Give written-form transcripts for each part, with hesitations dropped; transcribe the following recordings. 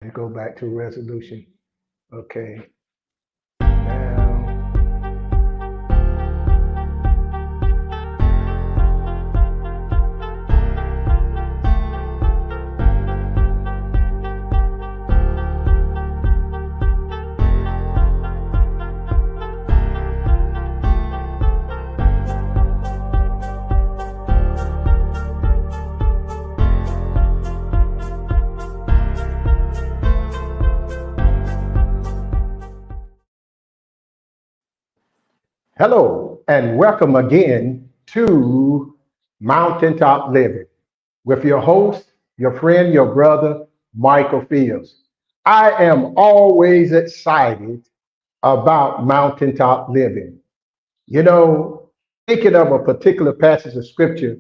You go back to resolution. Okay. Now, hello and welcome again to Mountaintop Living with your host, your friend, your brother, Michael Fields. I am always excited about Mountaintop Living. You know, thinking of a particular passage of scripture,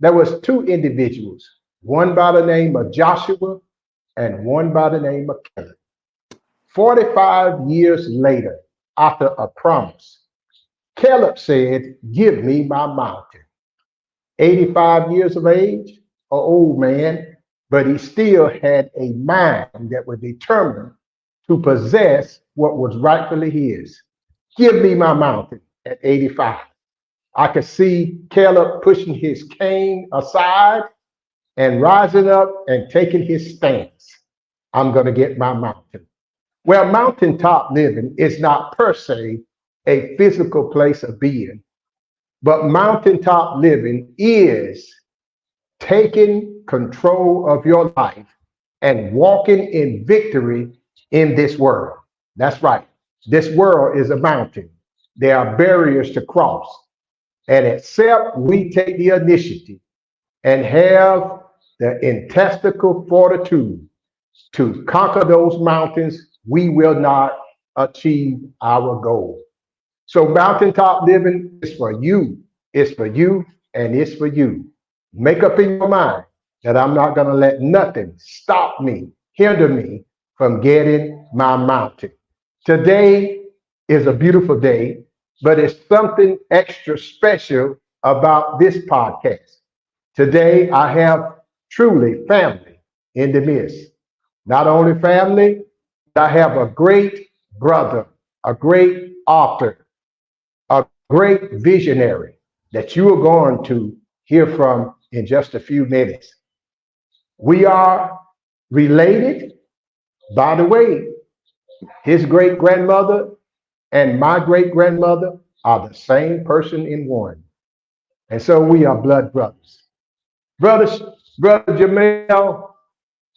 there was two individuals, one by the name of Joshua and one by the name of Caleb. 45 years later, after a promise, Caleb said, "Give me my mountain." 85 years of age, an old man, but he still had a mind that was determined to possess what was rightfully his. Give me my mountain at 85. I could see Caleb pushing his cane aside and rising up and taking his stance. I'm going to get my mountain. Well, mountaintop living is not per se a physical place of being, but mountaintop living is taking control of your life and walking in victory in this world. That's right. This world is a mountain. There are barriers to cross. And except we take the initiative and have the intestinal fortitude to conquer those mountains, we will not achieve our goal. So mountaintop living is for you. It's for you and it's for you. Make up in your mind that I'm not going to let nothing stop me, hinder me from getting my mountain. Today is a beautiful day, but it's something extra special about this podcast. Today I have truly family in the midst. Not only family, but I have a great brother, a great author, a great visionary that you are going to hear from in just a few minutes. We are related. By the way, his great grandmother and my great grandmother are the same person in one. And so we are blood brothers. Brothers, Brother Jamel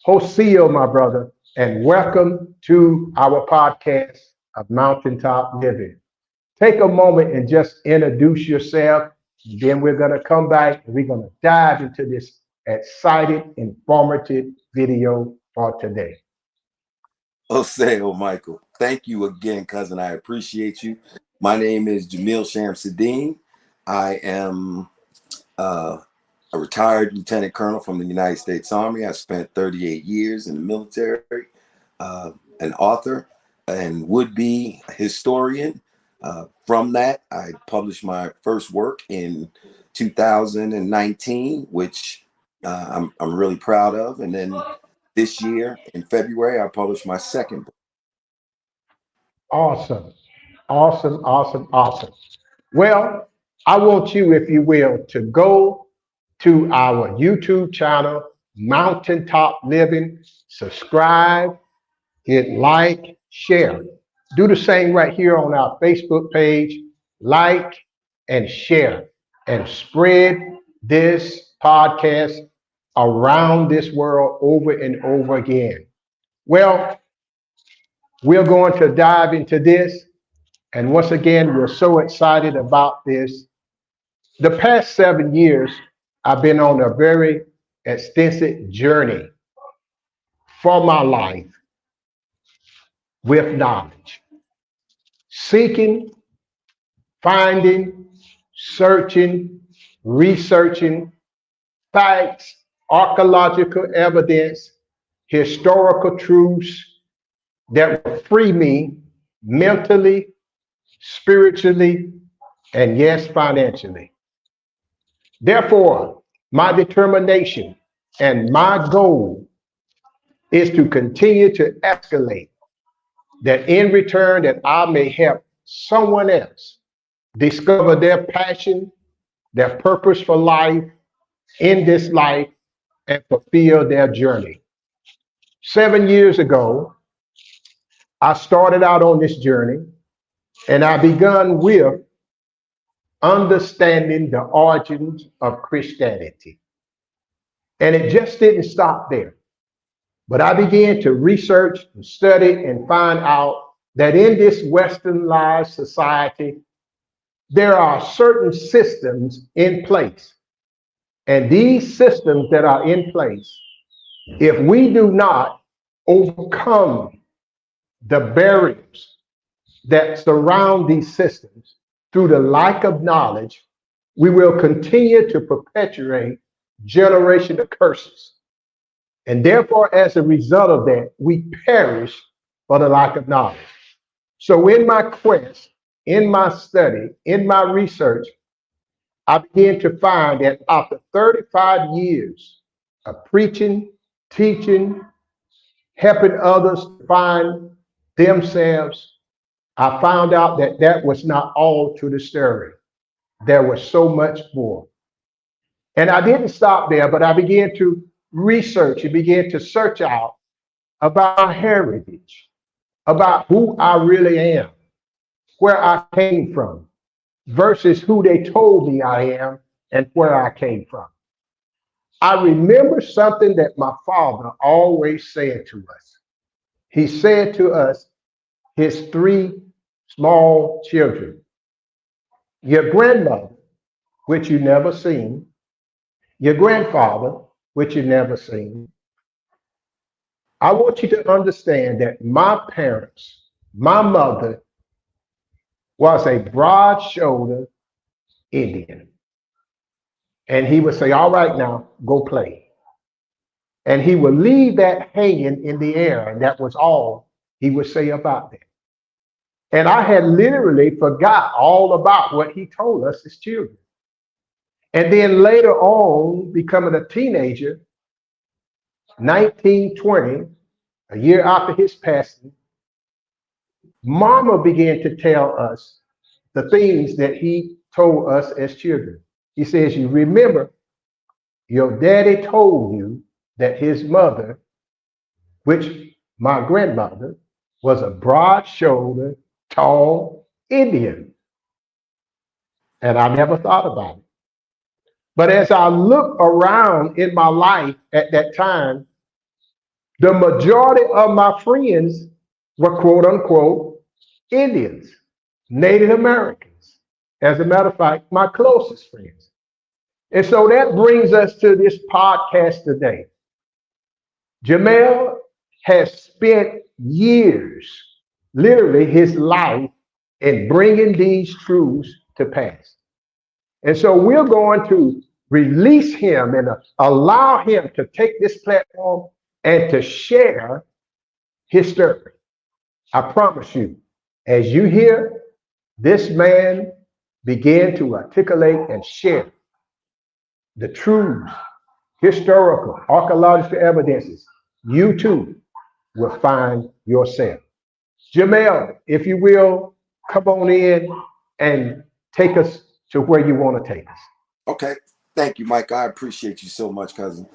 Hoseo, my brother, and welcome to our podcast of Mountaintop Living. Take a moment and just introduce yourself. Then we're going to come back and we're going to dive into this exciting, informative video for today. Oh, Michael, thank you again, cousin. I appreciate you. My name is Jamil Shamsuddin. I am a retired lieutenant colonel from the United States Army. I spent 38 years in the military, an author and would-be historian. From that, I published my first work in 2019, which I'm really proud of. And then this year, in February, I published my second book. Awesome, awesome, awesome, awesome. Well, I want you, if you will, to go to our YouTube channel, Mountaintop Living, subscribe, hit like, share. Do the same right here on our Facebook page. Like and share and spread this podcast around this world over and over again. Well, we're going to dive into this. And once again, we're so excited about this. The past 7 years, I've been on a very extensive journey for my life with knowledge, seeking, finding, searching, researching facts, archaeological evidence, historical truths that will free me mentally, spiritually, and yes, financially. Therefore, my determination and my goal is to continue to escalate, that in return that I may help someone else discover their passion, their purpose for life in this life, and fulfill their journey. 7 years ago, I started out on this journey, and I begun with understanding the origins of Christianity. And it just didn't stop there. But I began to research and study and find out that in this westernized society, there are certain systems in place. And these systems that are in place, if we do not overcome the barriers that surround these systems through the lack of knowledge, we will continue to perpetuate generational curses. And therefore, as a result of that, we perish for the lack of knowledge. So, in my quest, in my study, in my research, I began to find that after 35 years of preaching, teaching, helping others to find themselves, I found out that that was not all to the story. There was so much more. And I didn't stop there, but I began to research and began to search out about my heritage, about who I really am, where I came from, versus who they told me I am and where I came from. I remember something that my father always said to us. He said to us, his three small children, your grandmother, which you never seen, your grandfather, which you never seen. I want you to understand that my parents, my mother was a broad shouldered Indian. And he would say, all right, now go play. And he would leave that hanging in the air. And that was all he would say about that. And I had literally forgot all about what he told us as children. And then later on, becoming a teenager, 1920, a year after his passing, Mama began to tell us the things that he told us as children. He says, you remember, your daddy told you that his mother, which my grandmother, was a broad-shouldered, tall Indian. And I never thought about it. But as I look around in my life at that time, the majority of my friends were quote unquote Indians, Native Americans. As a matter of fact, my closest friends. And so that brings us to this podcast today. Jamel has spent years, literally his life, in bringing these truths to pass. And so we're going to release him and allow him to take this platform and to share his story. I promise you, as you hear this man begin to articulate and share the truths, historical, archaeological evidences, you too will find yourself. Jamel, if you will, come on in and take us to where you want to take us. Okay. Thank you, Mike. I appreciate you so much, cousin.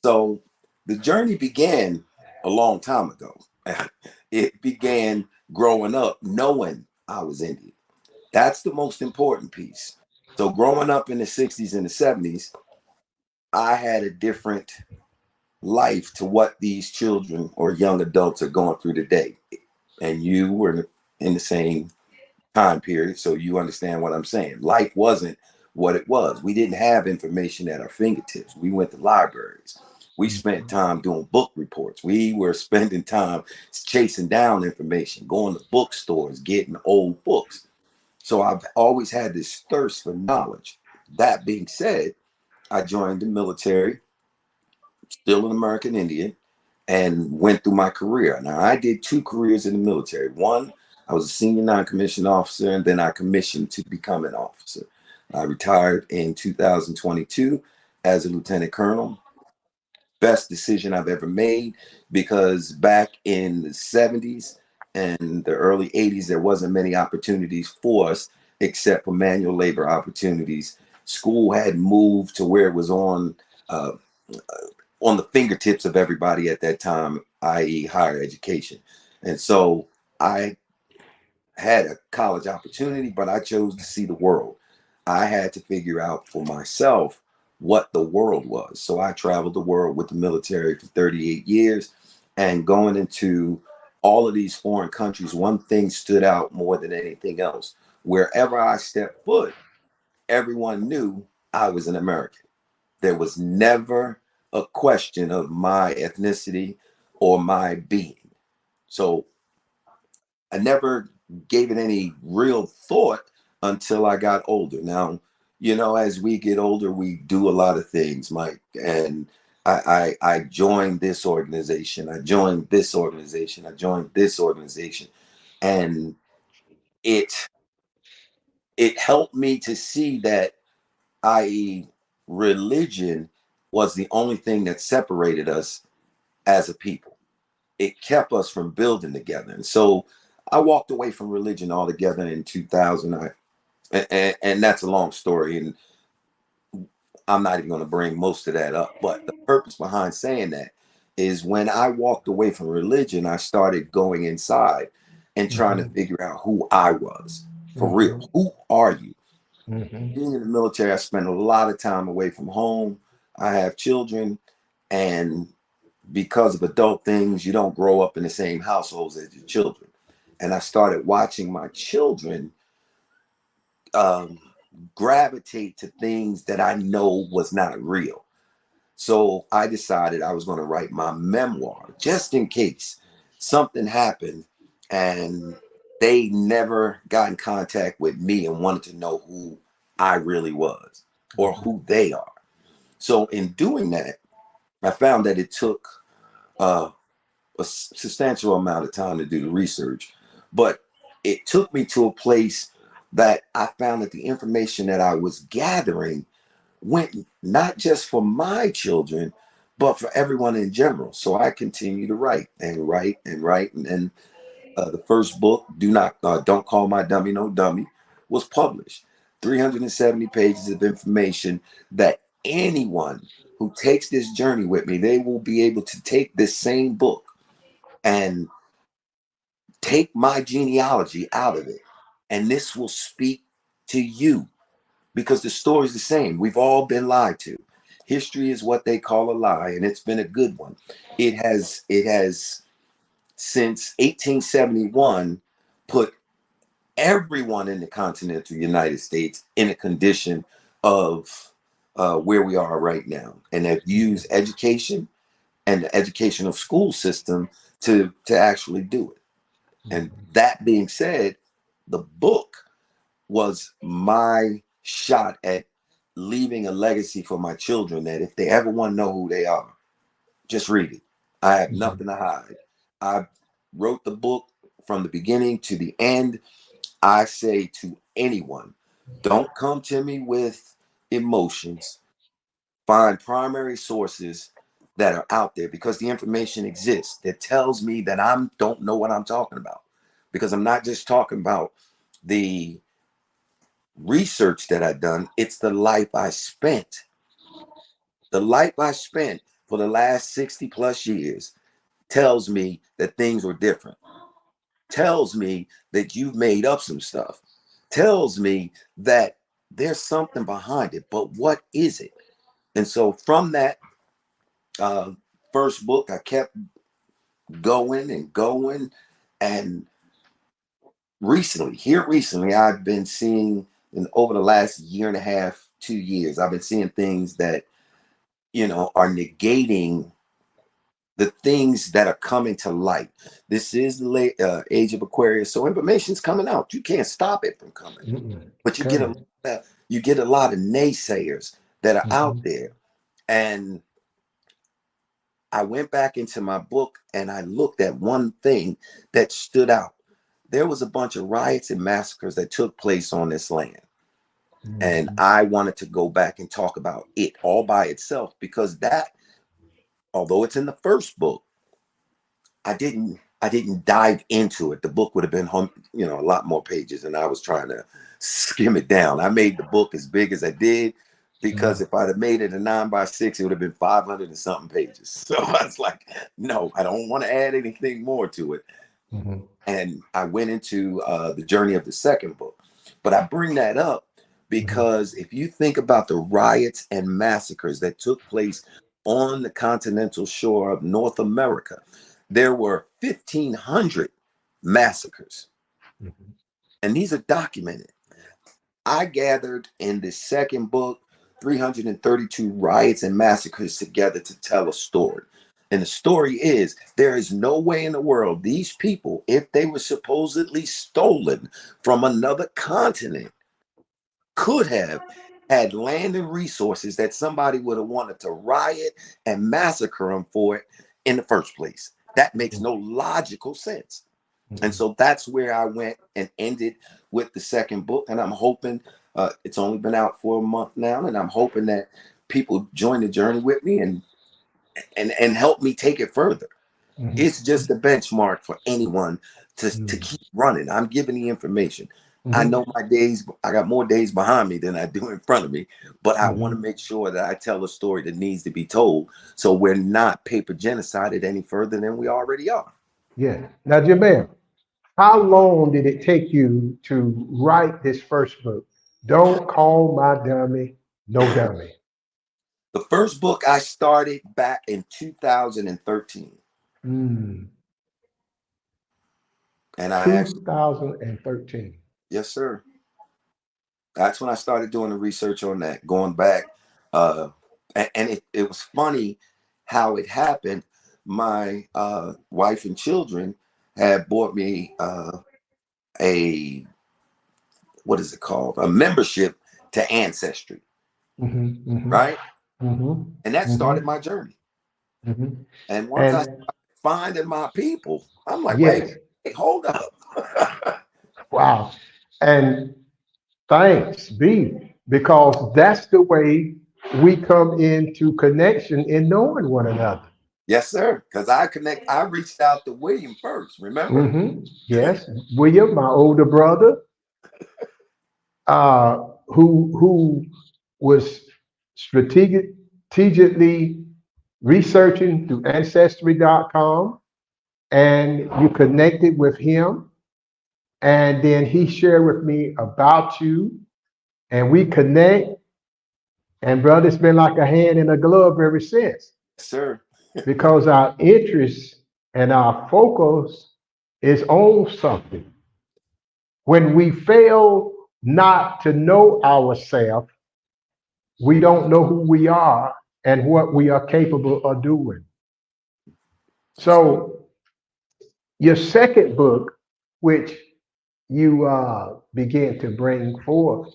So the journey began a long time ago. It began growing up knowing I was Indian. That's the most important piece. So growing up in the 60s and the 70s, I had a different life to what these children or young adults are going through today. And you were in the same time period, so you understand what I'm saying. Life wasn't what it was. We didn't have information at our fingertips. We went to libraries. We spent time doing book reports. We were spending time chasing down information, going to bookstores, getting old books. So I've always had this thirst for knowledge. That being said, I joined the military, still an American Indian, and went through my career. Now, I did two careers in the military. One, I was a senior non-commissioned officer, and then I commissioned to become an officer. I retired in 2022 as a lieutenant colonel. best decision I've ever made, because back in the 70s and the early 80s, there wasn't many opportunities for us except for manual labor opportunities. School had moved to where it was uh, on the fingertips of everybody at that time, i.e., higher education. And so I had a college opportunity, but I chose to see the world. I had to figure out for myself what the world was. So I traveled the world with the military for 38 years, and going into all of these foreign countries, one thing stood out more than anything else. Wherever I stepped foot, everyone knew I was an American. There was never a question of my ethnicity or my being. So I never gave it any real thought until I got older. Now, as we get older, we do a lot of things, Mike. And I joined this organization. I joined this organization. I joined this organization. And it it helped me to see that, i.e., religion was the only thing that separated us as a people. It kept us from building together. And so I walked away from religion altogether in 2000. And that's a long story, and I'm not even going to bring most of that up. But the purpose behind saying that is, when I walked away from religion, I started going inside and trying to Mhm. figure out who I was for real. Mhm. Who are you? Mhm. Being in the military, I spent a lot of time away from home. I have children, and because of adult things, you don't grow up in the same households as your children. And I started watching my children um, gravitate to things that I know was not real. So I decided I was going to write my memoir, just in case something happened and they never got in contact with me and wanted to know who I really was or who they are. So in doing that, I found that it took uh, a substantial amount of time to do the research, but it took me to a place that I found that the information that I was gathering went not just for my children, but for everyone in general. So I continued to write and write and write, and then the first book, Don't Call My Dummy No Dummy, was published. 370 pages of information that anyone who takes this journey with me, they will be able to take this same book and take my genealogy out of it. And this will speak to you, because the story's the same. We've all been lied to. History is what they call a lie, and it's been a good one. It has since 1871 put everyone in the continental United States in a condition of where we are right now, and have used education and the educational school system to actually do it. And that being said, the book was my shot at leaving a legacy for my children, that if they ever want to know who they are, just read it. I have Mhm. nothing to hide. I wrote the book from the beginning to the end. I say to anyone, don't come to me with emotions. Find primary sources that are out there, because the information exists that tells me that I don't know what I'm talking about. Because I'm not just talking about the research that I've done, it's the life I spent. The life I spent for the last 60 plus years tells me that things were different. Tells me that you've made up some stuff. Tells me that there's something behind it, but what is it? And so from that uh, first book, I kept going and going. And recently, I've been seeing, in over the last year and a half, 2 years, I've been seeing things that are negating the things that are coming to light. This is the late age of Aquarius, so information's coming out. You can't stop it from coming, Mm-mm. but Coming. you get a lot of naysayers that are out Mhm. there. And I went back into my book and I looked at one thing that stood out. There was a bunch of riots and massacres that took place on this land. And Mhm. I wanted to go back and talk about it all by itself, because that although it's in the first book, I didn't dive into it. The book would have been a lot more pages, and I was trying to skim it down. I made the book as big as I did because if I'd have made it a 9x6, it would have been 500 and something pages. So I was like, no, I don't want to add anything more to it. Mm-hmm. And I went into the journey of the second book. But I bring that up because if you think about the riots and massacres that took place on the continental shore of North America, there were 1,500 massacres. Mm-hmm. And these are documented. I gathered in the second book 332 riots and massacres together to tell a story. And the story is there is no way in the world these people, if they were supposedly stolen from another continent, could have had land and resources that somebody would have wanted to riot and massacre them for it in the first place. That makes no logical sense. And so that's where I went and ended with the second book. And I'm hoping it's only been out for a month now. And I'm hoping that people join the journey with me and help me take it further. Mm-hmm. It's just a benchmark for anyone to Mm-hmm. keep running. I'm giving the information. I Mm-hmm. know my days, I got more days behind me than I do in front of me, but I want to Mm-hmm. make sure that I tell a story that needs to be told so we're not paper genocided any further than we already are. Yeah. Now, Jamel, how long did it take you to write this first book? Don't call my dummy no dummy. The first book I started back in 2013. Mm. And I actually, 2013. yes, sir. That's when I started doing the research on that, going back. And it was funny how it happened. My wife and children had bought me a, what is it called? A membership to Ancestry, Mm-hmm. Mm-hmm. right? Mm-hmm. And that started Mm-hmm. my journey. Mm-hmm. And once I And started finding my people, I'm like, wait, yes, hold up. wow. And thanks be, because that's the way we come into connection in knowing one another. Yes, sir. Because I reached out to William first, remember? Yes, William, my older brother, who was strategically researching through ancestry.com, and you connected with him, and then he shared with me about you, and we connect, and brother, it's been like a hand in a glove ever since, Yes, sir. because our interest and our focus is on something. When we fail not to know ourselves, we don't know who we are and what we are capable of doing. That's right. So, your second book, which you began to bring forth,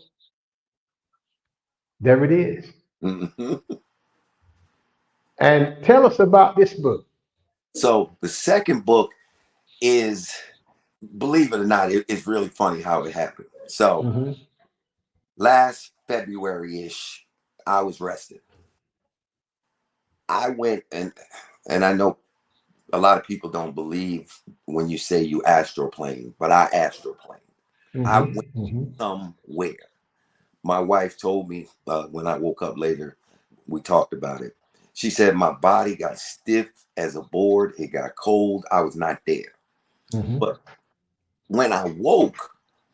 there it is. Mhm. And tell us about this book. So the second book is, believe it or not, it's really funny how it happened. So Mm-hmm. last February-ish, I was rested. I went and I know a lot of people don't believe when you say you astroplane, but I astroplane. I went Mm-hmm. Mm-hmm. somewhere. My wife told me when I woke up later, we talked about it. She said my body got stiff as a board. It got cold. I was not there. Mm-hmm. But when I woke,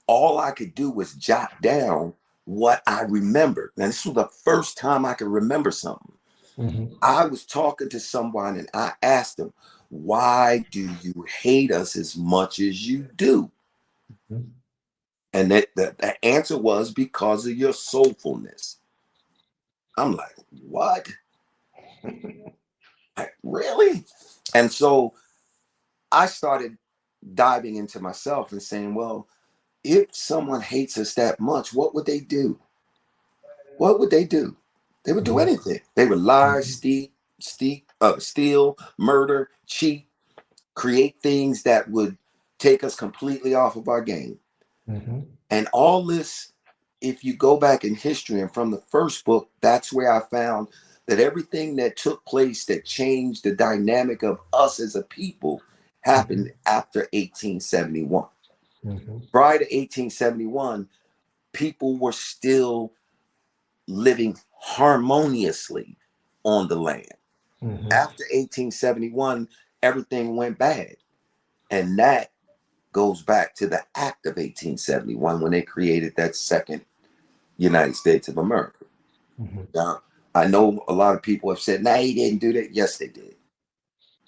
all I could do was jot down what I remembered. Now, this was the first time I could remember something. Mm-hmm. I was talking to someone and I asked them, why do you hate us as much as you do? And the answer was because of your soulfulness. I'm like, what? Like, really? And so I started diving into myself and saying, well, if someone hates us that much, what would they do? What would they do? They would do Mm-hmm. anything. They would lie, Mm-hmm. steal, murder, cheat, create things that would take us completely off of our game. Mm-hmm. And all this, if you go back in history and from the first book, that's where I found that everything that took place that changed the dynamic of us as a people happened after 1871. Prior to 1871, people were still living harmoniously on the land. After 1871, everything went bad. And that goes back to the act of 1871 when they created that second United States of America. Now, I know a lot of people have said, nah, he didn't do that. Yes, they did.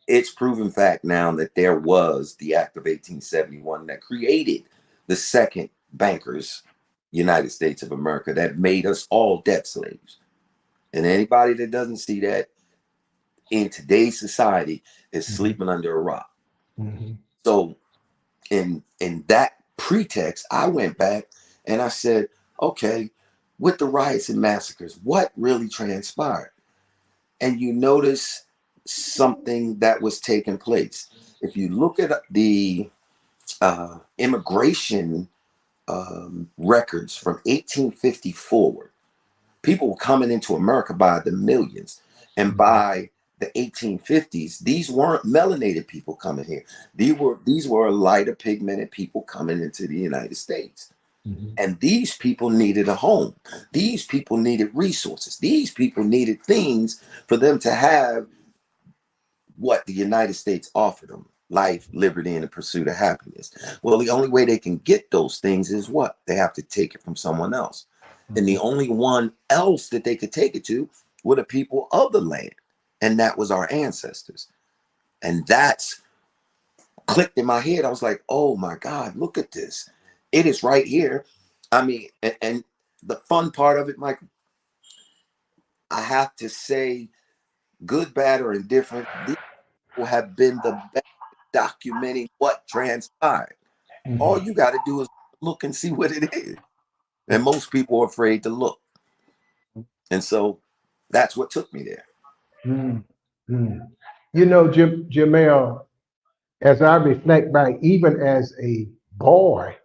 It's proven fact now that there was the act of 1871 that created the second bankers United States of America that made us all debt slaves. And anybody that doesn't see that in today's society is sleeping under a rock. So in that pretext, I went back and I said, okay, with the riots and massacres, what really transpired? And you notice something that was taking place. If you look at the immigration records from 1850 forward, people were coming into America by the millions. And by the 1850s, these weren't melanated people coming here. These were lighter pigmented people coming into the United States. And these people needed a home. These people needed resources. These people needed things for them to have what the United States offered them: life, liberty, and the pursuit of happiness. Well, the only way they can get those things is what? They have to take it from someone else. And the only one else that they could take it to were the people of the land. And that was our ancestors. And that's clicked in my head. I was like, oh my God, look at this. It is right here. I mean, and the fun part of it, Michael, I have to say, good, bad, or indifferent, these people have been the best at documenting what transpired. All you got to do is look and see what it is. And most people are afraid to look. And so that's what took me there. You know, Jamel, as I reflect back, even as a boy,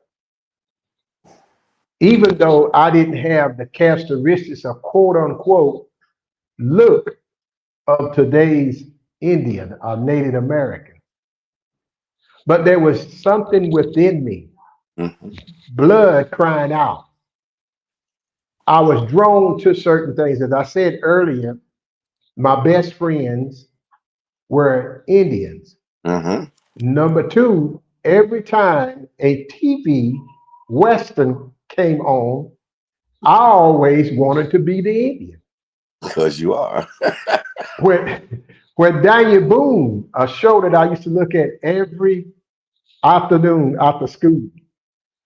even though I didn't have the characteristics of quote unquote look of today's Indian or Native American, but there was something within me, blood crying out. I was drawn to certain things. As I said earlier, my best friends were Indians. Number two, every time a TV Western came on, I always wanted to be the Indian. Because you are. when Daniel Boone, a show that I used to look at every afternoon after school,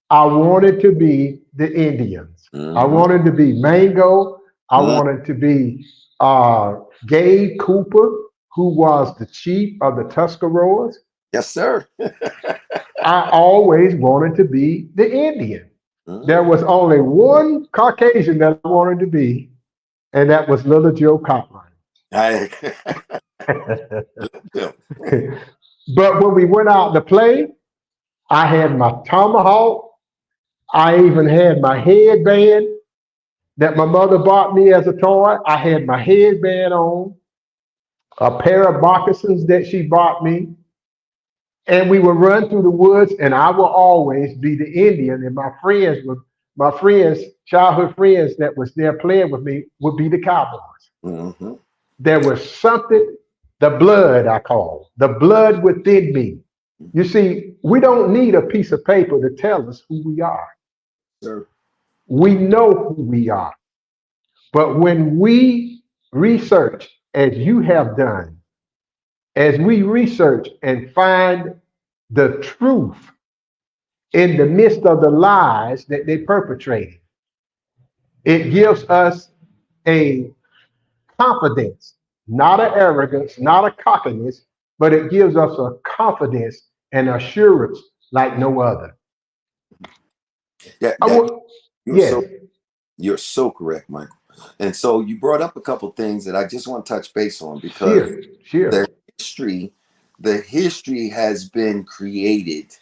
I wanted to be the Indians. I wanted to be Mango. I wanted to be Gabe Cooper, who was the chief of the Tuscaroras. Yes, sir. I always wanted to be the Indian. There was only one Caucasian that I wanted to be, and that was Little Joe Coughlin. But when we went out to play, I had my tomahawk. I even had my headband that my mother bought me as a toy. I had my headband on, a pair of moccasins that she bought me, and we would run through the woods, and I will always be the Indian, and my friends, childhood friends that was there playing with me would be the cowboys. There was something, the blood I call, the blood within me. You see, we don't need a piece of paper to tell us who we are. Sure. We know who we are. But when we research, as you have done, as we research and find the truth in the midst of the lies that they perpetrated, it gives us a confidence, not an arrogance, not a cockiness, but it gives us a confidence and assurance like no other. Yeah, yes. You're so correct, Michael. And so you brought up a couple things that I just want to touch base on, because Sure. the history has been created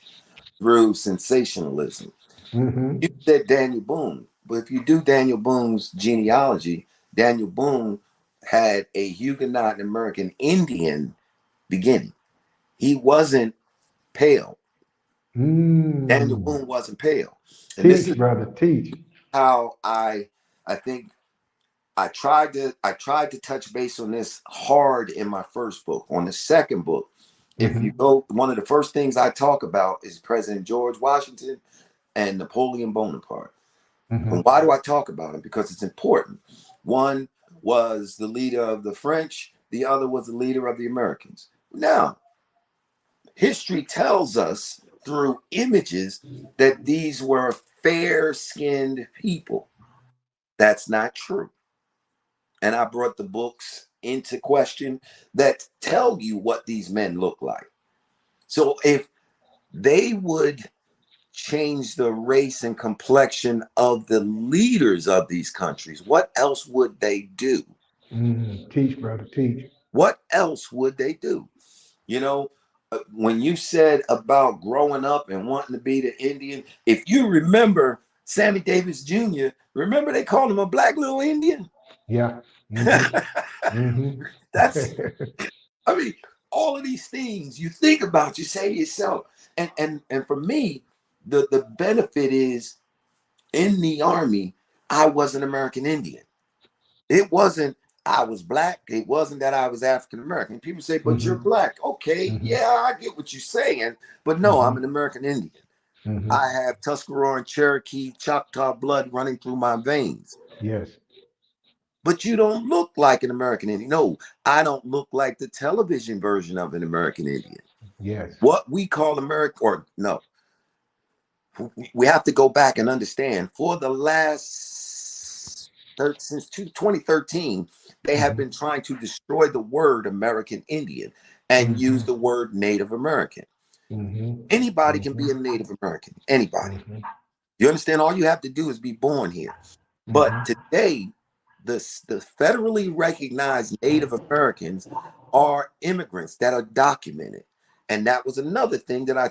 through sensationalism. You said Daniel Boone, but if you do Daniel Boone's genealogy, Daniel Boone had a Huguenot and American Indian beginning. He wasn't pale. Daniel Mm. Boone wasn't pale. And this is Teach, brother, teach. how I think I tried to touch base on this hard in my first book. On the second book, if you Mm-hmm. go, one of the first things I talk about is President George Washington and Napoleon Bonaparte. And Mm-hmm. why do I talk about him? Because it's important. One was the leader of the French, the other was the leader of the Americans. Now, history tells us through images that these were fair-skinned people. That's not true. And I brought the books into question that tell you what these men look like. So if they would change the race and complexion of the leaders of these countries, what else would they do? Mm. Teach, brother, teach. What else would they do? You know, when you said about growing up and wanting to be the Indian, if you remember Sammy Davis Jr., remember they called him a black little Indian? Yeah. Mm-hmm. Mm-hmm. That's, I mean, all of these things you think about, you say to yourself, and for me, the benefit is in the army, I was an American Indian. It wasn't I was black. It wasn't that I was African American. People say, but you're Mm-hmm. black. Okay, Mm-hmm. yeah, I get what you're saying. But no, I'm Mm-hmm. an American Indian. Mm-hmm. I have Tuscarora and Cherokee Choctaw blood running through my veins. Yes. But you don't look like an American Indian. No, I don't look like the television version of an American Indian. Yes. What we call America, or no, we have to go back and understand for the last since 2013 they have Mm-hmm. been trying to destroy the word American Indian and use Mm-hmm. the word Native American. Mm-hmm. Anybody can be a Mm-hmm. Native American, anybody. Mm-hmm. You understand? All you have to do is be born here. But Mm-hmm. today the federally recognized Native Americans are immigrants that are documented. And that was another thing that I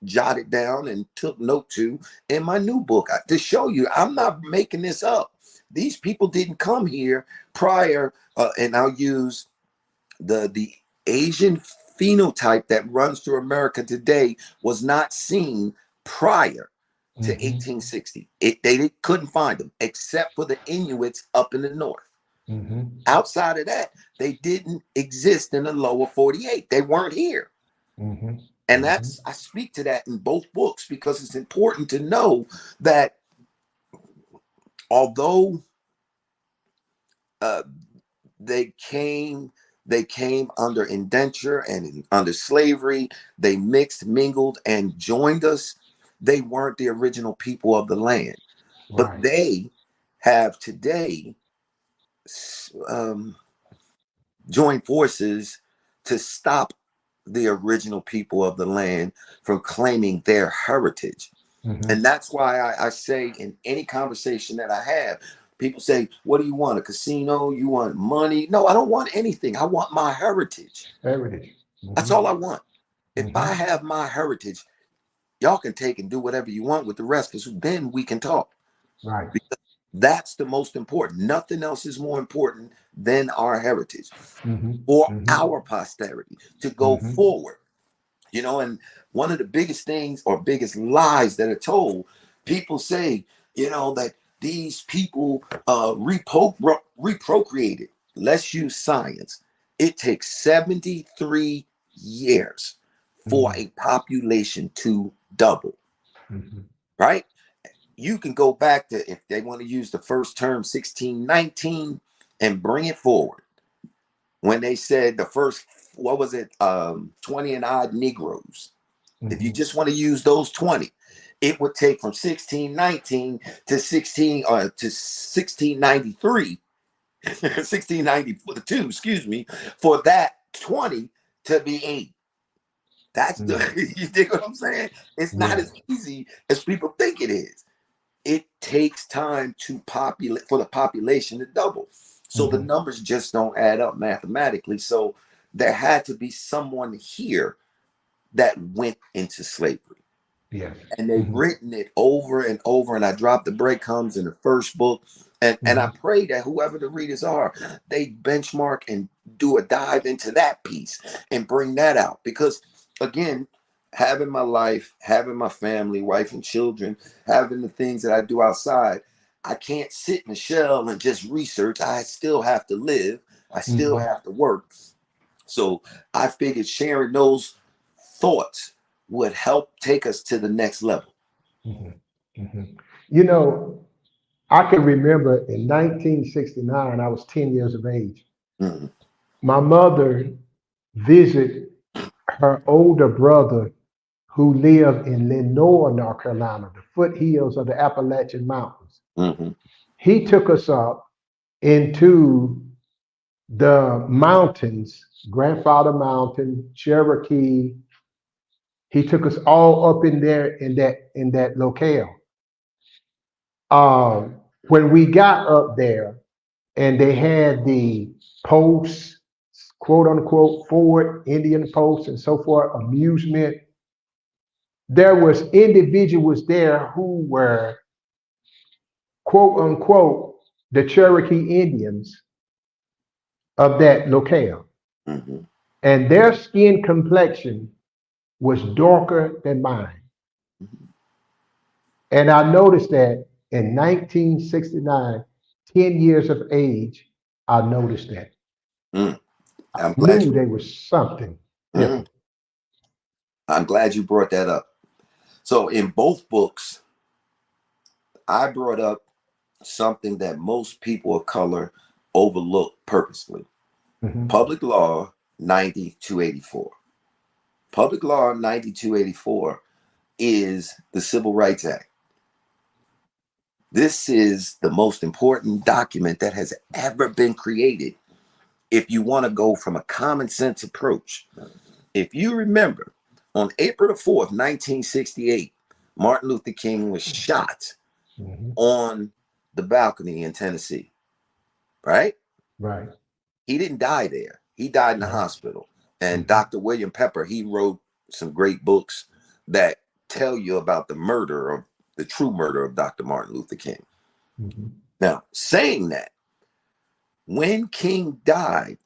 jotted down and took note to in my new book to show you I'm not making this up. These people didn't come here prior, and I'll use the Asian phenotype that runs through America today was not seen prior to Mm-hmm. 1860. They couldn't find them except for the Inuits up in the north. Mm-hmm. Outside of that, they didn't exist in the lower 48. They weren't here. Mm-hmm. And Mm-hmm. that's I speak to that in both books because it's important to know that although uh, they came they came under indenture and under slavery, they mixed, mingled, and joined us. They weren't the original people of the land, but Right. they have today um, joined forces to stop the original people of the land from claiming their heritage. Mm-hmm. And that's why I say in any conversation that I have, people say, what do you want? A casino? You want money? No, I don't want anything. I want my heritage. Heritage. That's all Mm-hmm. I want. If I Mm-hmm. have my heritage, y'all can take and do whatever you want with the rest, because then we can talk. Right. Because that's the most important. Nothing else is more important than our heritage Mm-hmm. for Mm-hmm. our posterity to go Mm-hmm. forward. And one of the biggest things or biggest lies that are told, people say, that these people reprocreated. Let's use science. It takes 73 years for Mm-hmm. a population to double, Mm-hmm. right? You can go back to, if they want to use the first term, 1619, and bring it forward. When they said the first, what was it, 20 and odd Negroes. If you Mm-hmm. just want to use those 20, it would take from 1619 to 1693, 1692, excuse me, for that 20 to be 8. That's the Mm. you dig what I'm saying? It's not Yes. as easy as people think it is. It takes time to populate for the population to double. So the Mm-hmm. numbers just don't add up mathematically. So there had to be someone here that went into slavery. Yes. And they've Mm-hmm. written it over and over. And I dropped the breadcrumbs in the first book. And I pray that whoever the readers are, they benchmark and do a dive into that piece and bring that out. Because again, having my life, having my family, wife and children, having the things that I do outside, I can't sit in a shell and just research. I still have to live. I still have to work. So I figured sharing those thoughts would help take us to the next level. You know, I can remember in 1969, I was 10 years of age. Mhm. My mother visited her older brother who lived in Lenoir, North Carolina, the foothills of the Appalachian Mountains. Mhm. He took us up into the mountains, Grandfather Mountain, Cherokee. He took us all up in there in that locale. When we got up there, and they had the posts, quote unquote, Ford Indian posts and so forth, amusement. There was individuals there who were, quote unquote, the Cherokee Indians of that locale. Mhm. And their skin complexion was darker than mine. And I noticed that in 1969, 10 years of age, I noticed that. Mm. I I'm glad knew you. there was something Mm. different. I'm glad you brought that up. So in both books, I brought up something that most people of color overlook purposely. Mhm. Public Law 9284. Public Law 9284 is the Civil Rights Act. This is the most important document that has ever been created if you want to go from a common sense approach. If you remember, on April the 4th, 1968, Martin Luther King was shot Mhm. on the balcony in Tennessee, right? Right. He didn't die there. He died in the Right. hospital. And Mhm. Dr. William Pepper, he wrote some great books that tell you about the murder of the true murder of Dr. Martin Luther King. Mhm. Now, saying that, when King died,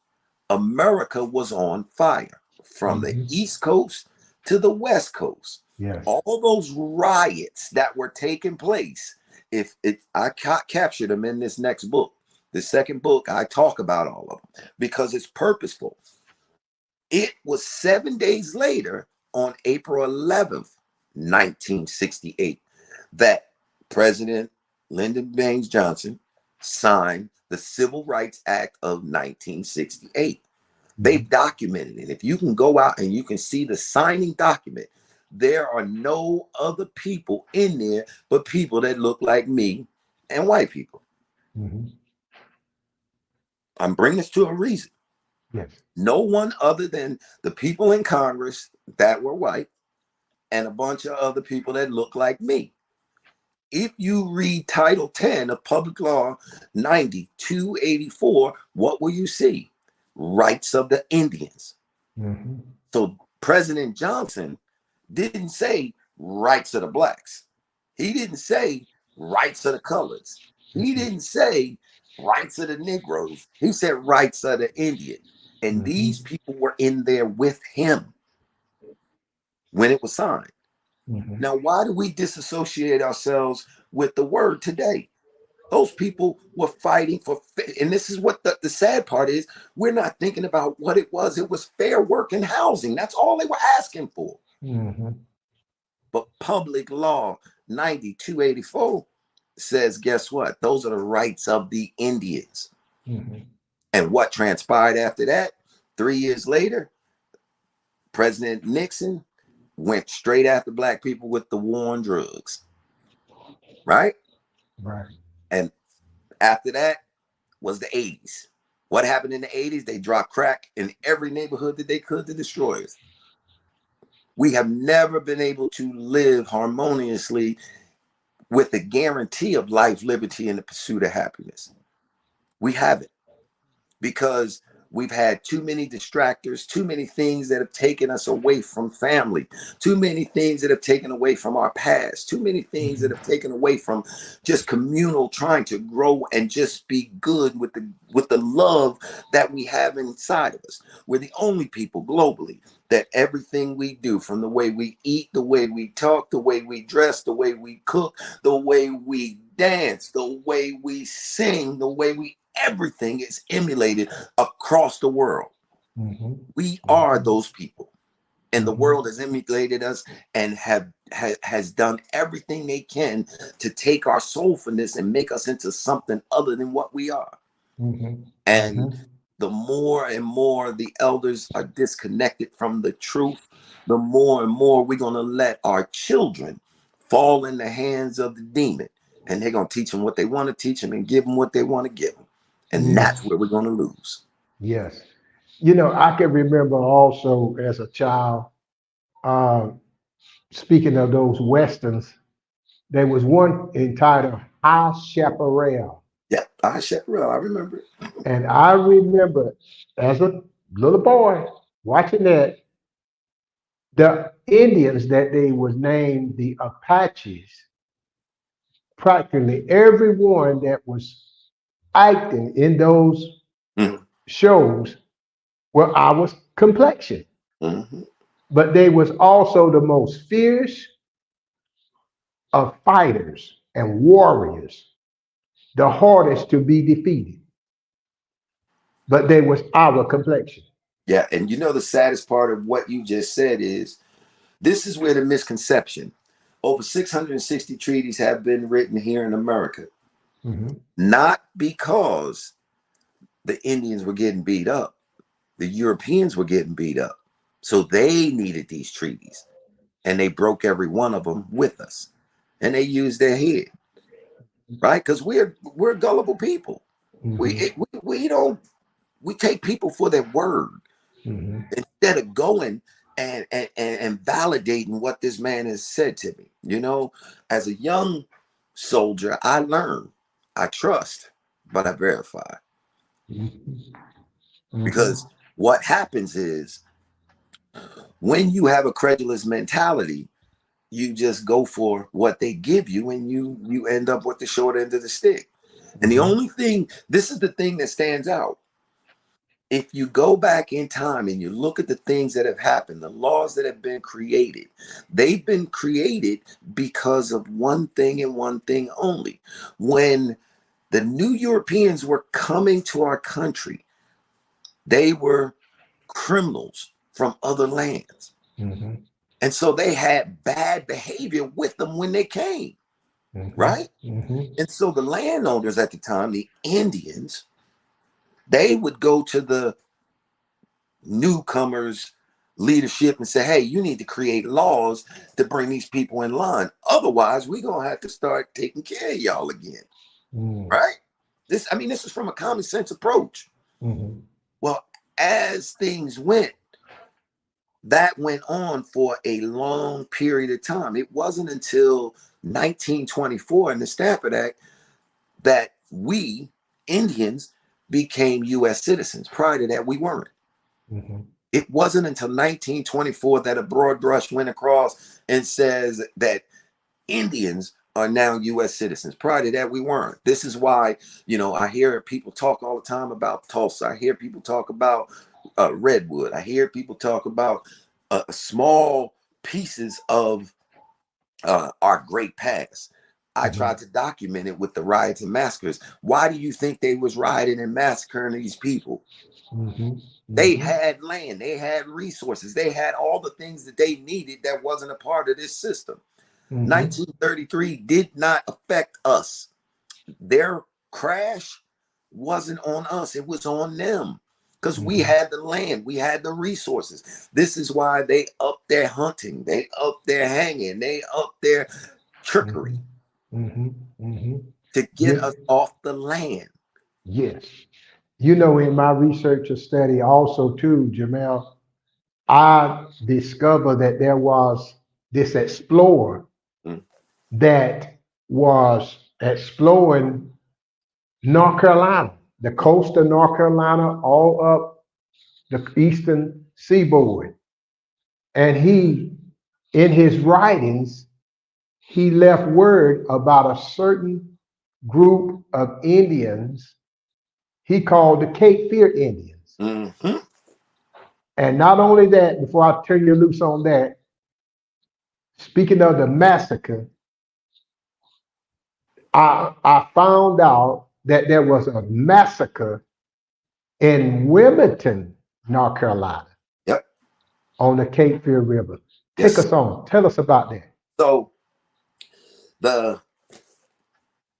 America was on fire from the Mhm. East Coast to the West Coast. Yes. All those riots that were taking place, if I captured them in this next book, the second book, I talk about all of them because it's purposeful. It was 7 days later, on April 11th, 1968, that President Lyndon Baines Johnson signed the Civil Rights Act of 1968. They've Mhm. documented it. If you can go out and you can see the signing document, there are no other people in there but people that look like me and white people. Mhm. I'm bringing this to a reason. Yes. No one other than the people in Congress that were white and a bunch of other people that look like me. If you read Title 10 of Public Law 9284, what will you see? Rights of the Indians. Mhm. So President Johnson didn't say rights of the blacks. He didn't say rights of the colors. He Mhm. didn't say rights of the Negroes. He said rights of the Indian. And these Mhm. people were in there with him when it was signed. Mhm. Now, why do we disassociate ourselves with the word today? Those people were fighting for, and this is what the sad part is, we're not thinking about what it was. It was fair work and housing. That's all they were asking for. Mhm. But Public Law 9284 says, guess what? Those are the rights of the Indians. Mhm. And what transpired after that? 3 years later, President Nixon went straight after black people with the war on drugs, right? Right. And after that was the 80s. What happened in the 80s? They dropped crack in every neighborhood that they could to destroy us. We have never been able to live harmoniously with the guarantee of life, liberty, and the pursuit of happiness. We haven't, because We've had too many distractors, too many things that have taken us away from family, too many things that have taken away from our past, too many things that have taken away from just communal trying to grow and just be good with the love that we have inside of us. We're the only people globally that everything we do, from the way we eat, the way we talk, the way we dress, the way we cook, the way we dance, the way we sing, the way we everything is emulated across the world. We are those people, and the world has emulated us and has done everything they can to take our soulfulness and make us into something other than what we are. And the more and more the elders are disconnected from the truth, the more and more we're going to let our children fall in the hands of the demon, and they're going to teach them what they want to teach them and give them what they want to give them. And that's where we're going to lose. Yes. You know, I can remember also as a child, uh, speaking of those Westerns, there was one entitled High Chaparral. Yeah, I Chaparral, I remember it. And I remember as a little boy watching that, the Indians that they was named the Apaches, practically everyone that was acting in those Mhm. shows were our complexion. Mhm. But they was also the most fierce of fighters and warriors, the hardest to be defeated. But they was our complexion. Yeah, and you know the saddest part of what you just said is this is where the misconception. Over 660 treaties have been written here in America, not because the Indians were getting beat up, the Europeans were getting beat up. So they needed these treaties, and they broke every one of them with us, and they used their head, right? Because we're gullible people. We don't we take people for their word instead of going and validating what this man has said to me. You know, as a young soldier, I learn, I trust, but I verify. Because what happens is when you have a credulous mentality, you just go for what they give you, and you end up with the short end of the stick. And the only thing, this is the thing that stands out. If you go back in time and you look at the things that have happened, the laws that have been created, they've been created because of one thing and one thing only. When the new Europeans were coming to our country, they were criminals from other lands. And so they had bad behavior with them when they came, right? And so the landowners at the time, the Indians, they would go to the newcomers leadership and say, hey, you need to create laws to bring these people in line. Otherwise, we're going to have to start taking care of y'all again. Right? This is from a common sense approach. Well, as things went, that went on for a long period of time. It wasn't until 1924 in the Stafford Act that we Indians became U.S. citizens. Prior to that, we weren't. It wasn't until 1924 that a broad brush went across and says that Indians are now U.S. citizens. Prior to that, we weren't. This is why, I hear people talk all the time about Tulsa. I hear people talk about Redwood. I hear people talk about small pieces of our great past. I tried to document it with the riots and massacres. Why do you think they was rioting and massacring these people? They had land, they had resources, they had all the things that they needed that wasn't a part of this system. 1933 did not affect us. Their crash wasn't on us, it was on them. Because we had the land, we had the resources. This is why they up their hunting, they up their hanging, they up their trickery to get us off the land. Yes. You know, in my research or study also too, Jamel, I discovered that there was this explorer Mm. that was exploring North Carolina, the coast of North Carolina, all up the eastern seaboard. And he, in his writings, he left word about a certain group of Indians he called the Cape Fear Indians. Mm-hmm. And not only that, before I turn you loose on that, speaking of the massacre, I found out that there was a massacre in Wilmington, North Carolina, Yep. on the Cape Fear River. Take Yes. us on. Tell us about that. So the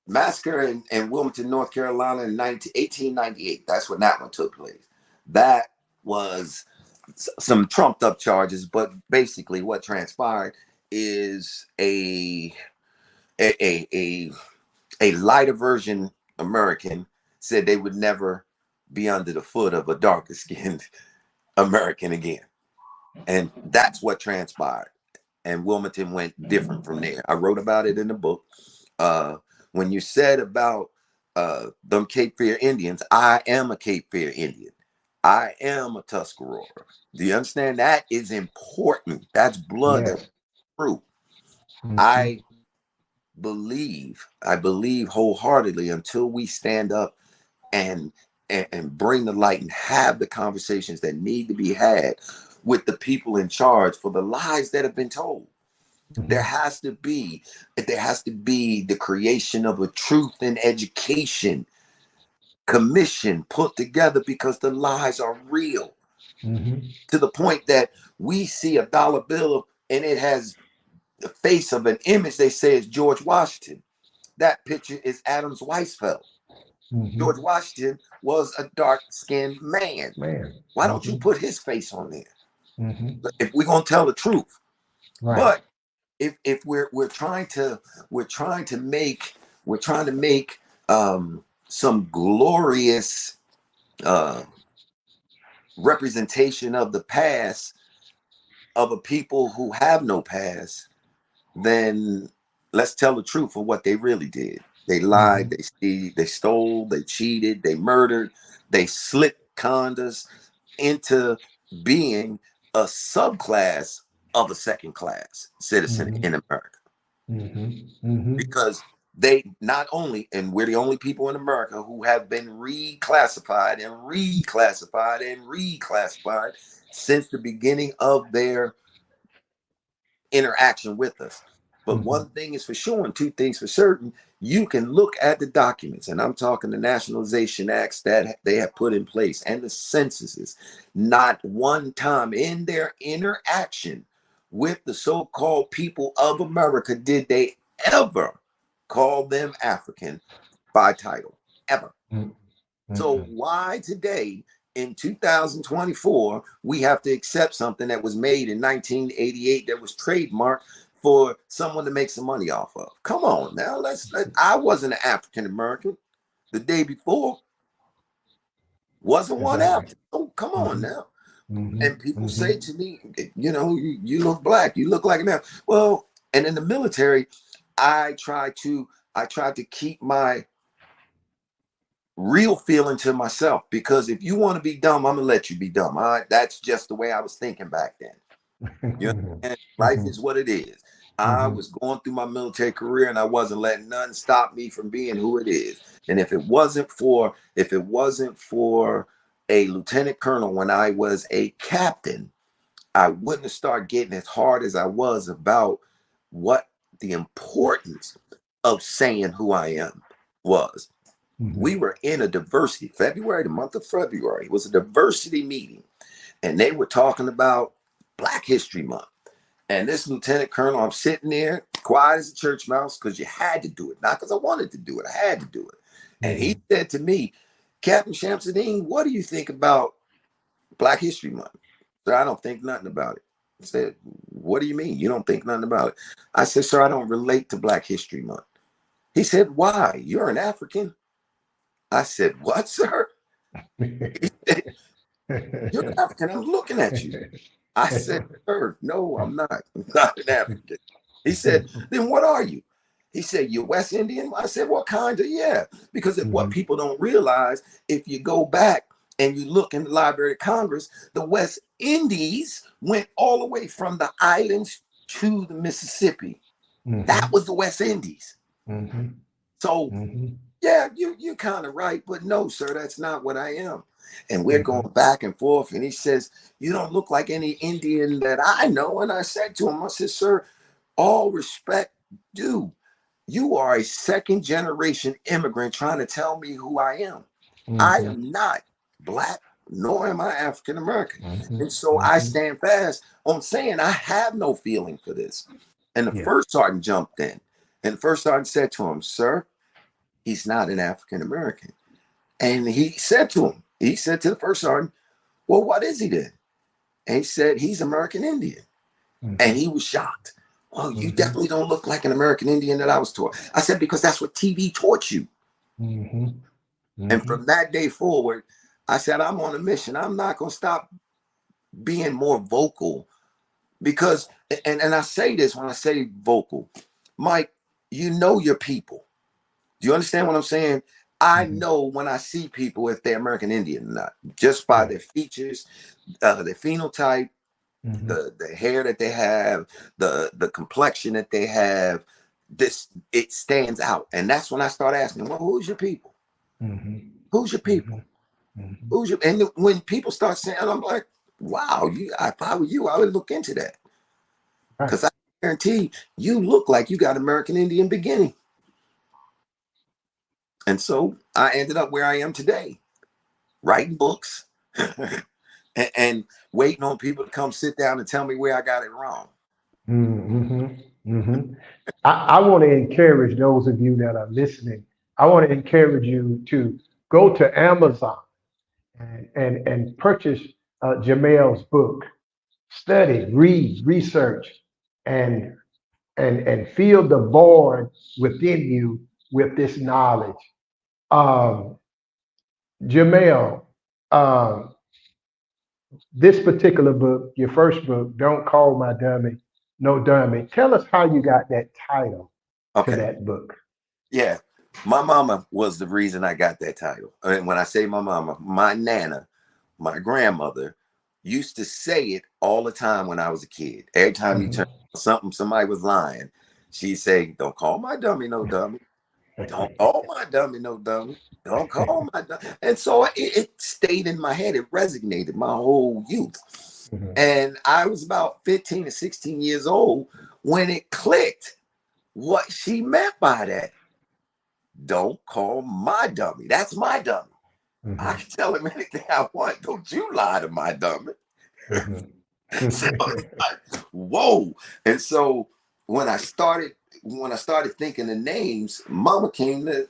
massacre in Wilmington, North Carolina in 1898, that's when that one took place. That was some trumped up charges, but basically what transpired is a a lighter version American said they would never be under the foot of a darker skinned American again. And that's what transpired. And Wilmington went different from there. I wrote about it in the book. Uh, when you said about them Cape Fear Indians, I am a Cape Fear Indian. I am a Tuscarora. Do you understand? That is important. That's blood. That's Yes. true. Mm-hmm. I believe wholeheartedly until we stand up and and bring the light and have the conversations that need to be had with the people in charge for the lies that have been told. There Mm-hmm. has to be the creation of a truth and education commission put together because the lies are real Mm-hmm. to the point that we see a dollar bill and it has the face of an image they say is George Washington. That picture is Adams Weisfeld. George Mm-hmm. Washington was a dark-skinned man. Man. Why don't you Mm-hmm. put his face on there Mm-hmm. if we're gonna tell the truth? Right. But if we're trying to make we're trying to make some glorious uh, representation of the past of a people who have no past, then let's tell the truth of what they really did. They lied, Mm-hmm. they stole, they cheated, they murdered, they slipped condas into being a subclass of a second class citizen Mm-hmm. in America. Mm-hmm. Mm-hmm. Because they not only, and we're the only people in America who have been reclassified and reclassified and reclassified since the beginning of their interaction with us. But Mm-hmm. one thing is for sure, and two things for certain, you can look at the documents, and I'm talking the nationalization acts that they have put in place and the censuses. Not one time in their interaction with the so-called people of America did they ever call them African by title, ever. So Mm-hmm. why today in 2024 we have to accept something that was made in 1988 that was trademarked for someone to make some money off of? Come on now, I wasn't an African American the day before, wasn't one Exactly. after. Oh, come on Mm-hmm. now. Mm-hmm. And people Mm-hmm. say to me, you look black, you look like an African. Well, and in the military, I try to keep my real feeling to myself, because if you want to be dumb, I'm gonna let you be dumb. All right, that's just the way I was thinking back then. You know, life Mm-hmm. is what it is. I Mm-hmm. was going through my military career and I wasn't letting nothing stop me from being who it is. And if it wasn't for a lieutenant colonel when I was a captain, I wouldn't have started getting as hard as I was about what the importance of saying who I am was. We Mm-hmm. were in a diversity February, the month of February. It was a diversity meeting, and they were talking about Black History Month. And this lieutenant colonel, I'm sitting there, quiet as a church mouse, because you had to do it, not because I wanted to do it. I had to do it. And he Mm-hmm. said to me, Captain Shamsuddin, what do you think about Black History Month? Sir, I don't think nothing about it. I said, what do you mean? You don't think nothing about it? I said, sir, I don't relate to Black History Month. He said, why? You're an African. I said, what, sir? He said, you're an African. I'm looking at you. I said, sir, no, I'm not. I'm not an African. He said, then what are you? He said, you're West Indian? I said, what kind of? Yeah. Because what Mhm. people don't realize, if you go back and you look in the Library of Congress, the West Indies went all the way from the islands to the Mississippi. That was the West Indies. So yeah, you kind of right, but no, sir, that's not what I am. And we're going back and forth. And he says, you don't look like any Indian that I know. And I said to him, I said, sir, all respect due. You are a second generation immigrant trying to tell me who I am. I am not Black, nor am I African American. And so I stand fast on saying I have no feeling for this. And the first sergeant jumped in. And the first sergeant said to him, sir, he's not an African American. And he said to the first sergeant, well, what is he then? And he said, he's American Indian. And he was shocked. Well, you definitely don't look like an American Indian that I was taught. I said, because that's what TV taught you. And from that day forward, I said, I'm on a mission. I'm not going to stop being more vocal because, and I say this when I say vocal, Mike, you know your people. Do you understand what I'm saying? I know when I see people if they're American Indian or not, just by their features, their phenotype, the hair that they have, the complexion that they have. It stands out. And that's when I start asking, well, who's your people? Who's your people? Who's your, and when people start saying, I'm like, wow, if I were you, I would look into that. Because I guarantee you look like you got American Indian beginning. And so I ended up where I am today, writing books and waiting on people to come sit down and tell me where I got it wrong. I want to encourage those of you that are listening. I want to encourage you to go to Amazon and purchase Jamel's book. Study, read, research, and fill the void within you with this knowledge. Jamel, um, this particular book, your first book, Don't Call My Dummy No Dummy. Tell us how you got that title to that book. Yeah, my mama was the reason I got that title. And when I say my mama, my nana, my grandmother, used to say it all the time when I was a kid. Every time you turn something, somebody was lying, she'd say, don't call my dummy no dummy. Don't call my dummy no dummy. Don't call my dummy. And so it stayed in my head. It resonated my whole youth. And I was about 15 or 16 years old when it clicked what she meant by that. Don't call my dummy. That's my dummy. I can tell him anything I want. Don't you lie to my dummy. So it's like, whoa. And so when I started thinking the names, Mama came to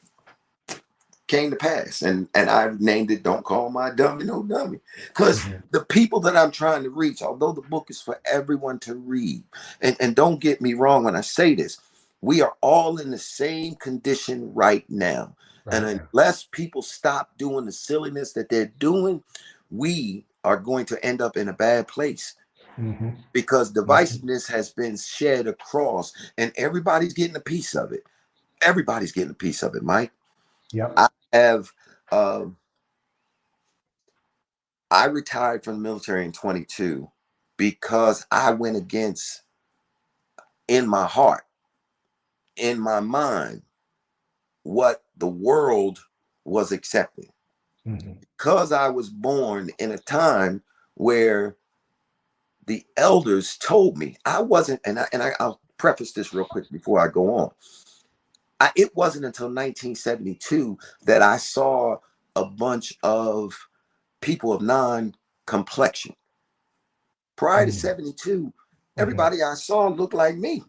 pass, and I named it Don't Call My Dummy No Dummy, because the people that I'm trying to reach, although the book is for everyone to read, and don't get me wrong when I say this, we are all in the same condition right now. And unless people stop doing the silliness that they're doing, we are going to end up in a bad place. Because divisiveness has been shed across, and everybody's getting a piece of it. Everybody's getting a piece of it, Mike. I have I retired from the military in 22 because I went against, in my heart, in my mind, what the world was accepting. Because I was born in a time where the elders told me I wasn't, I'll preface this real quick before I go on. It wasn't until 1972 that I saw a bunch of people of non-complexion. Prior to 72, everybody I saw looked like me.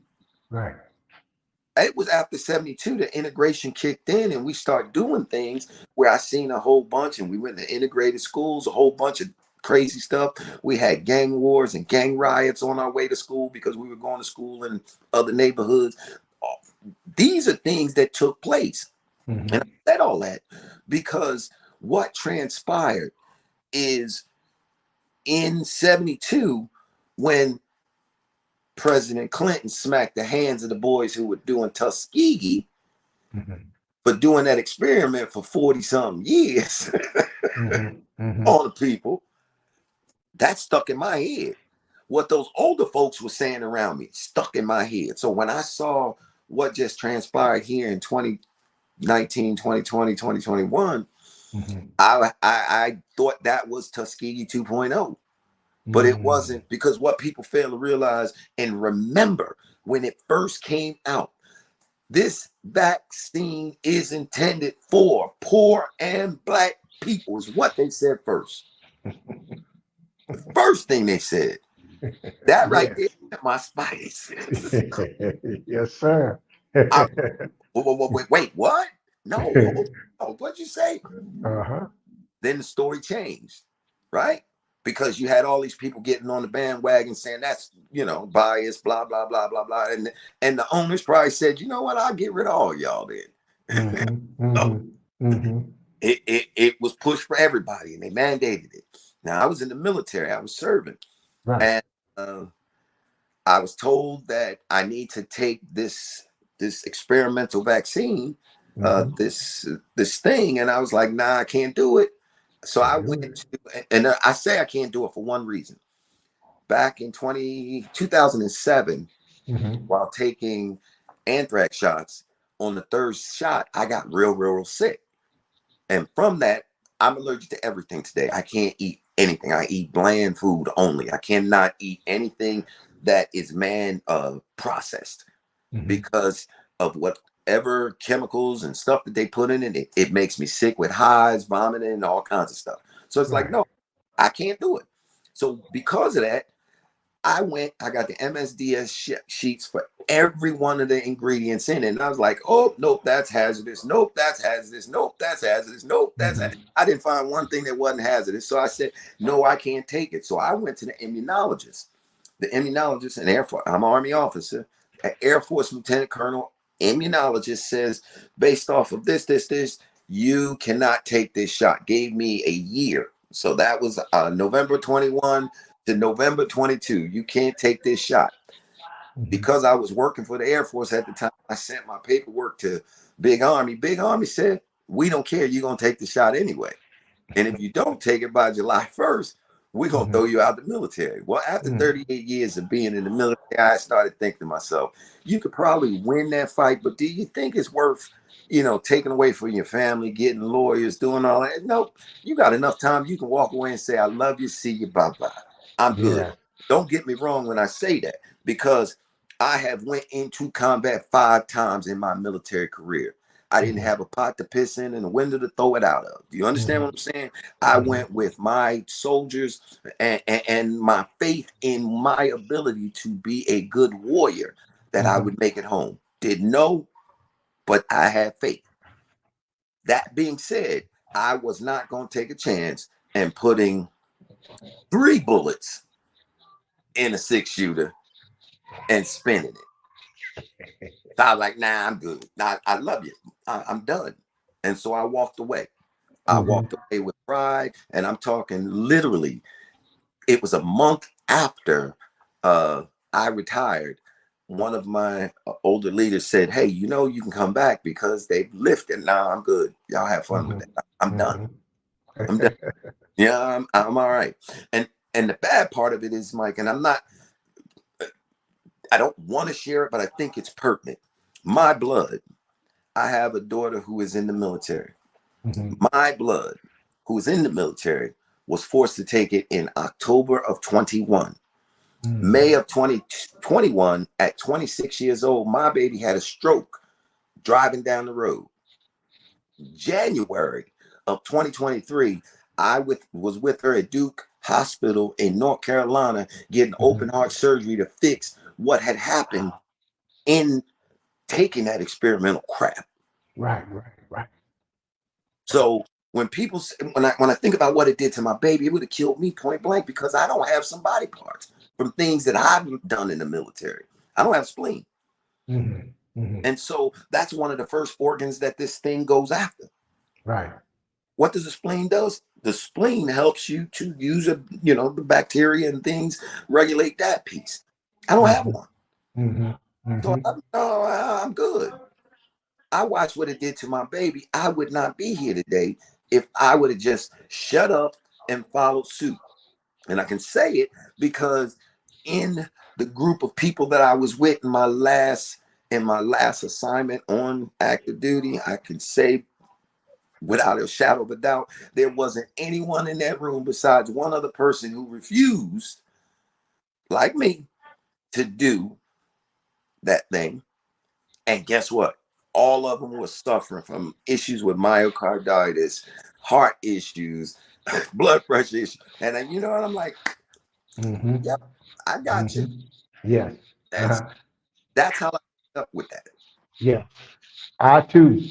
It was after 72 the integration kicked in, and we start doing things where I seen a whole bunch, and we went to integrated schools, a whole bunch of crazy stuff. We had gang wars and gang riots on our way to school because we were going to school in other neighborhoods. These are things that took place. And I said all that because what transpired is in 72, when President Clinton smacked the hands of the boys who were doing Tuskegee, but doing that experiment for 40 something years. on the people. That stuck in my head. What those older folks were saying around me stuck in my head. So when I saw what just transpired here in 2019, 2020, 2021, I thought that was Tuskegee 2.0. But it wasn't, because what people fail to realize and remember, when it first came out, this vaccine is intended for poor and black people, is what they said first. The first thing they said. That right Yes. there, my spice. Yes, sir. Wait, what? No, what'd you say? Uh-huh. Then the story changed, right? Because you had all these people getting on the bandwagon saying that's, bias, blah, blah, blah, blah, blah. And the owners probably said, you know what, I'll get rid of all y'all then. So it was pushed for everybody and they mandated it. Now I was in the military, I was serving. Right. And I was told that I need to take this experimental vaccine, this thing, and I was like, nah, I can't do it. So I went to, and I say I can't do it for one reason. Back in 2007, while taking anthrax shots, on the third shot, I got real sick. And from that, I'm allergic to everything today. I can't eat anything. I eat bland food only. I cannot eat anything that is processed because of whatever chemicals and stuff that they put in it. It makes me sick with hives, vomiting, and all kinds of stuff. So it's like, no, I can't do it. So because of that, I got the MSDS sheets for every one of the ingredients in it. And I was like, oh, nope, that's hazardous. Nope, that's hazardous. Nope, that's hazardous. Nope, that's hazardous. I didn't find one thing that wasn't hazardous. So I said, no, I can't take it. So I went to the immunologist. The immunologist, an Air Force, I'm an Army officer, an Air Force Lieutenant Colonel immunologist says, based off of this, you cannot take this shot. Gave me a year. So that was November 21 to November 22. You can't take this shot. Because I was working for the Air Force at the time, I sent my paperwork to Big Army. Big Army said, we don't care. You're going to take the shot anyway. And if you don't take it by July 1st, we're going to throw you out the military. Well, after 38 years of being in the military, I started thinking to myself, you could probably win that fight, but do you think it's worth, taking away from your family, getting lawyers, doing all that? Nope. You got enough time. You can walk away and say, I love you. See you. Bye-bye. I'm good. Yeah. Don't get me wrong when I say that, because I have went into combat 5 times in my military career. I didn't have a pot to piss in and a window to throw it out of. Do you understand what I'm saying? I went with my soldiers and my faith in my ability to be a good warrior, that I would make it home. Didn't know, but I had faith. That being said, I was not going to take a chance and putting 3 bullets in a 6-shooter and spinning it. So I was like, nah, I'm good. Nah, I love you. I'm done. And so I walked away. I walked away with pride. And I'm talking literally, it was a month after I retired. One of my older leaders said, hey, you can come back because they've lifted. Nah, I'm good. Y'all have fun with that. I'm done. I'm done. Yeah, I'm all right. And the bad part of it is, Mike, and I don't want to share it, but I think it's pertinent. My blood. I have a daughter who is in the military. My blood, who is in the military, was forced to take it in October of 21. May of 2021, at 26 years old, my baby had a stroke driving down the road. January of 2023, I was with her at Duke Hospital in North Carolina getting open heart surgery to fix what had happened in taking that experimental crap. Right. So when people, when I think about what it did to my baby, it would have killed me point blank, because I don't have some body parts from things that I've done in the military. I don't have spleen. And so that's one of the first organs that this thing goes after. Right. What does the spleen does? The spleen helps you to use the bacteria and things, regulate that piece. I don't have one. So I'm good. I watched what it did to my baby. I would not be here today if I would have just shut up, and followed suit. And I can say it because in the group of people that I was with in my last assignment on active duty, I can say without a shadow of a doubt, there wasn't anyone in that room besides one other person who refused, like me, to do that thing. And guess what? All of them were suffering from issues with myocarditis, heart issues, blood pressure issues. And then, you know what? I'm like, Mm-hmm. yep, I got you. Mm-hmm. Yes. And Uh-huh. that's how I ended up with that. Yeah. I too.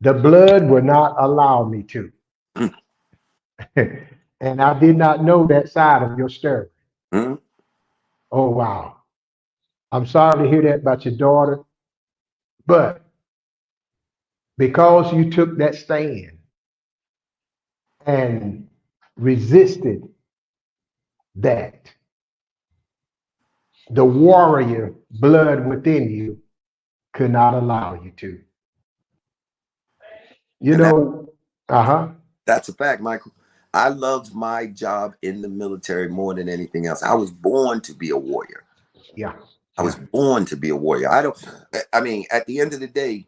The blood would not allow me to. Mm, And I did not know that side of your story. mm. Oh, wow. I'm sorry to hear that about your daughter, but because you took that stand and resisted that, the warrior blood within you could not allow you to. You And know, uh huh. that's a fact, Michael. I loved my job in the military more than anything else. I was born to be a warrior. Yeah, I was yeah. born to be a warrior. I mean, at the end of the day,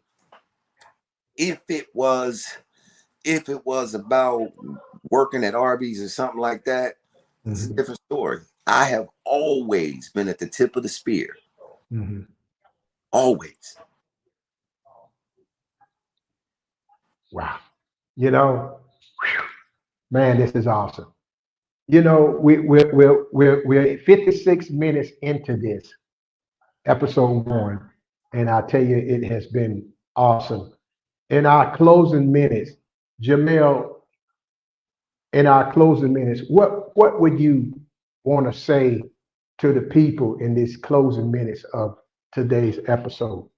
if it was if it was about working at Arby's or something like that, it's a Hmm. different story. I have always been at the tip of the spear. Hmm. Always. Wow. You know, whew, man, this is awesome. You know, we're 56 minutes into this episode one, and I tell you, it has been awesome. In our closing minutes, Jamel, in our closing minutes, what would you want to say to the people in these closing minutes of today's episode?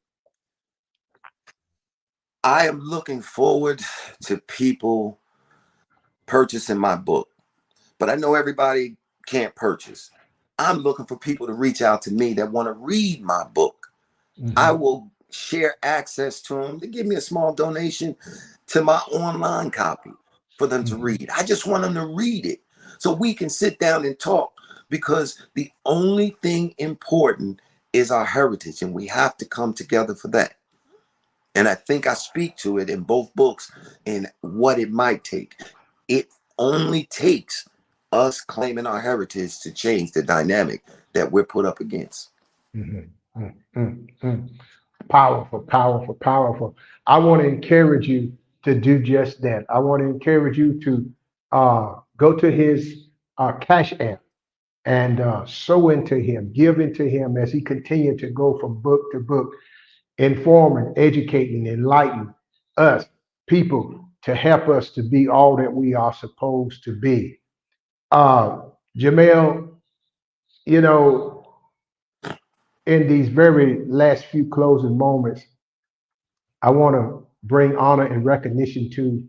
I am looking forward to people purchasing my book, but I know everybody can't purchase. I'm looking for people to reach out to me that want to read my book. I Hmm. will share access to them to give me a small donation to my online copy for them to Hmm. read. I just want them to read it so we can sit down and talk, because the only thing important is our heritage, and we have to come together for that. And I think I speak to it in both books and what it might take. It only takes us claiming our heritage to change the dynamic that we're put up against. Hmm. Hmm. Powerful, powerful, powerful. I want to encourage you to do just that. I want to encourage you to go to his Cash App and sow into him, give into him as he continued to go from book to book, informing, educating, enlightening us, people, to help us to be all that we are supposed to be. Uh, Jamel, you know, in these very last few closing moments, I want to bring honor and recognition to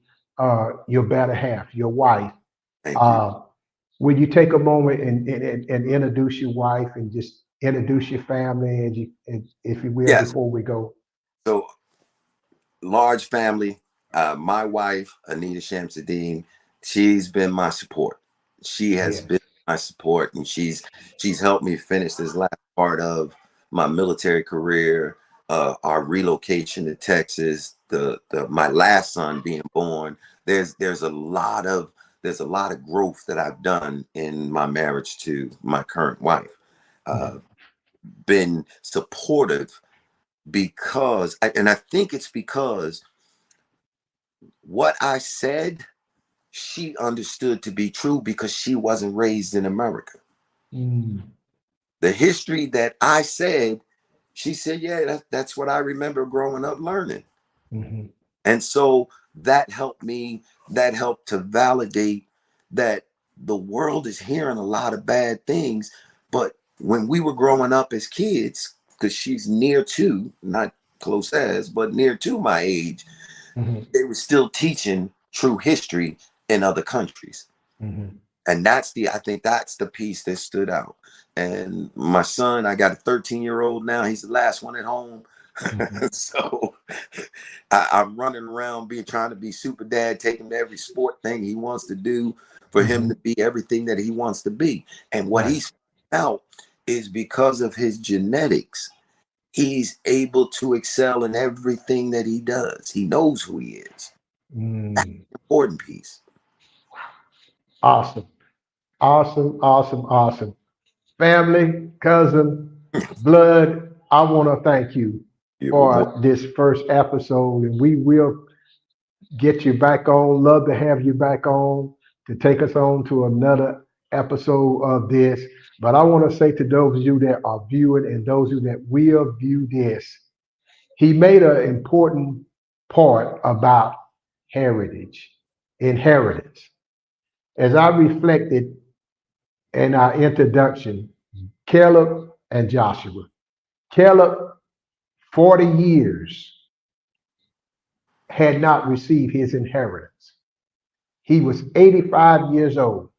your better half, your wife. Thank you. Uh, will you take a moment and introduce your wife and just introduce your family, and if you will, Yes. before we go? So, large family. My wife, Anita Shamsuddin, she's been my support. She has Yes. been my support, and she's helped me finish this last part of my military career, our relocation to Texas, the my last son being born. There's a lot of growth that I've done in my marriage to my current wife. Uh, been supportive because, and I think it's because what I said, she understood to be true because she wasn't raised in America. Mm-hmm. The history that I said, she said, yeah, that's what I remember growing up learning. Mm-hmm. And so that helped me, that helped to validate that the world is hearing a lot of bad things. But when we were growing up as kids, because she's near to, not close as, but near to my age, Mm-hmm. they were still teaching true history in other countries. Mm-hmm. And I think that's the piece that stood out. And my son, I got a 13-year-old now. He's the last one at home. Mhm. So I'm running around trying to be super dad, taking him to every sport thing he wants to do for him to Mhm. be everything that he wants to be. And what Right. he's found out is because of his genetics, he's able to excel in everything that he does. He knows who he is. Mm. Important piece. Awesome. Awesome. Awesome. Awesome. Family, cousin, blood, I want to thank you You're more, for this first episode, and we will get you back on. Love to have you back on to take us on to another episode of this. But I want to say to those of you that are viewing and those of you that will view this, he made an important part about heritage, inheritance. As I reflected in our introduction, Caleb and Joshua. Caleb, 40 years, had not received his inheritance. He was 85 years old.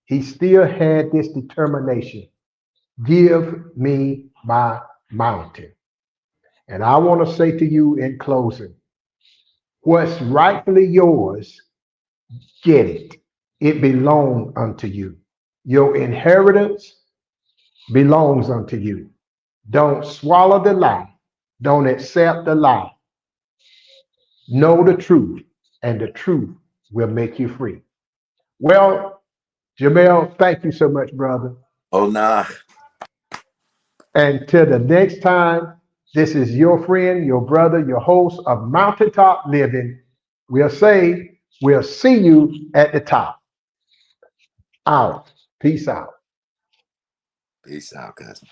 He still had this determination: give me my mountain. And I want to say to you in closing, what's rightfully yours, get it. It belongs unto you. Your inheritance belongs unto you. Don't swallow the lie. Don't accept the lie. Know the truth, and the truth will make you free. Well, Jamel, thank you so much, brother. oh nah, And till the next time, this is your friend, your brother, your host of Mountaintop Living. We'll see you at the top. Out. Peace out. peace out, guys.